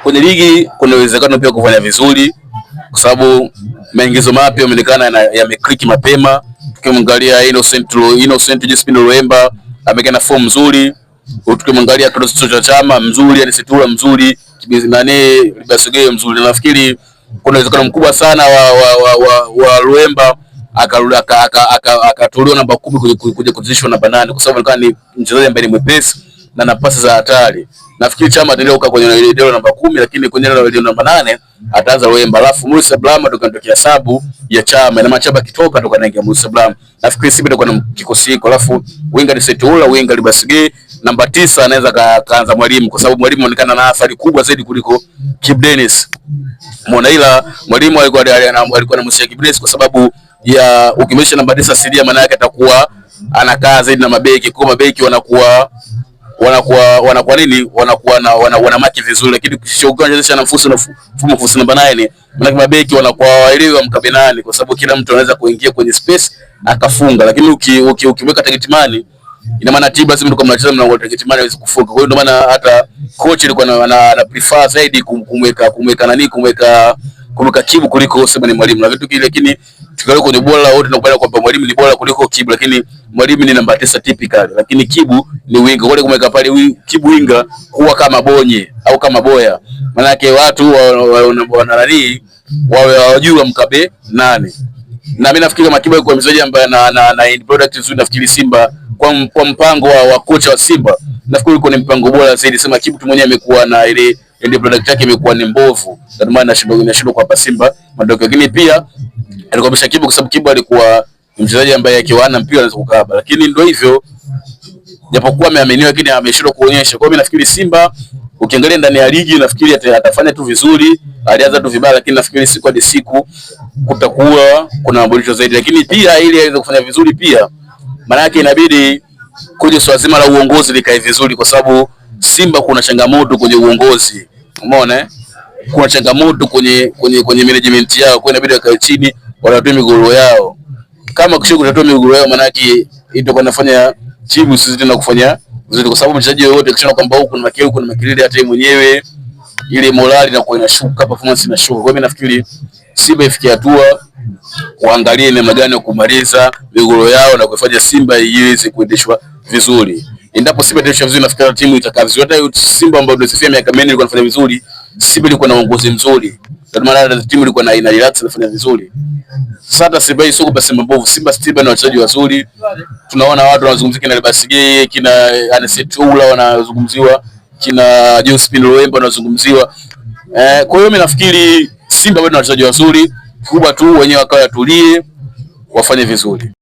kwenye ligi kuna uwezekano pia kufanya vizuri kwa sababu maingizo mapya yameonekana yameclick mapema. Tukimwangalia Innocent Josephine Luemba amekana form nzuri, tukimwangalia Clatous Chama mzuri, yani Situla mzuri, nani Libasige mzuri. Nafikiri kuna uwezekano mkubwa sana wa Luemba akatolewa namba 10 kuja kuzishwa namba 8 kwa sababu alikuwa ni mchezaji ambaye ni mwepesi na nafasi za hatari. Nafikiri Chama ataendelea kukaa kwenye ile namba 10, lakini kwenye ile namba 8 ataanza Luemba, alafu Musa Blama tukatokea sabu ya Chama na Machaba kitoka tukanaingia Musa Blama. Nafikiri Simba itakuwa na kikosi hiko, alafu winga ni Setula, winga Libasige, namba 9 anaweza kaanza Mwalimu kwa sababu Mwalimu anaonekana na athari kubwa zaidi kuliko Kibu Denis. Muona, ila Mwalimu alikuwa anamshia Kibu Denis kwa sababu ya ukimlisha namba 9 asilia, maana yake atakuwa anakaa zaidi na mabeki, kwa mabeki wanakuwa nini, wana maki vizuri, lakini ukishoganisha na mfumo namba 9, maana mabeki wanakuwa waelewa mkabenani kwa sababu kila mtu anaweza kuingia kwenye space akafunga, lakini ukiweka target man, ina maana timu lazima mtu kama anacheza na target man hawezi kufunga. Kwa hiyo ndio maana hata coach alikuwa ana prefer zaidi kumweka Kibu kuliko Selemani Mwalimu na vitu kile, lakini tukiangalia kwenye bora wote tunakubaliana kwamba Mwalimu ni bora kuliko Kibu, lakini Mwalimu ni namba 9 typical, lakini Kibu ni winga. Wale kumweka pale Kibu winga kuwa kama Bonye au kama Boya, maana yake watu wanalali wawe wajua mkabe nani. Na mimi nafikiri kama Kibu kwa mchezaji ambaye na end product nzuri, nafikiri Simba kwa mpango wa kocha wa Simba, nafikiri uko ni mpango bora zaidi. Sema Kibu tu mwenyewe amekuwa na ile end product yake imekuwa ni mbovu, ndio maana anashindwa kwa Simba madogo, lakini pia alikuwa Kibu kwa sababu Kibu alikuwa mchezaji ambaye akiwana mpira anaweza kukaba, lakini ndio hivyo, japokuwa ameaminiwa lakini ameshindwa kuonyesha. Kwa hiyo mimi nafikiri Simba ukiangalia ndani ya ligi, nafikiri atafanya tu vizuri. Alianza tu vibaya, lakini nafikiri siku hadi siku kutakuwa kuna maboresho zaidi, lakini pia ili aweze kufanya vizuri pia maana yake inabidi kuje swala zima la uongozi likae vizuri, kwa sababu Simba kuna changamoto kwenye uongozi. Umeona kuna changamoto kwenye management yao, kwa inabidi wakae chini watoe migogoro yao. Kama kisha kutatua migogoro yao, maana yake itakuwa inafanya timu sisi tena kufanya vizuri, kwa sababu mchezaji yote kisha kwamba huko kuna makilele hata yeye mwenyewe ile morali inakuwa inashuka, performance inashuka. Kwa hiyo mimi nafikiri Simba ifikie hatua waangalie namna gani ya kumaliza migogoro yao na kufanya Simba iweze kuendeshwa vizuri. Endapo Simba itaendeshwa vizuri, nafikiri timu itakaa vizuri. Hata Simba ambayo ndio sifia miaka mingi ilikuwa inafanya vizuri, Simba ilikuwa na uongozi mzuri, kwa maana timu ilikuwa na relax inafanya vizuri. Sasa Simba hii sio basi mbovu. Simba na wachezaji wazuri, tunaona watu wanazungumzia kina Libasige, kina Anesetula wanazungumziwa, kina Josephine Luemba wanazungumziwa. Kwa hiyo mimi nafikiri Simba bado na wachezaji wazuri, kubwa tu wenyewe wakawa tulie wafanye vizuri.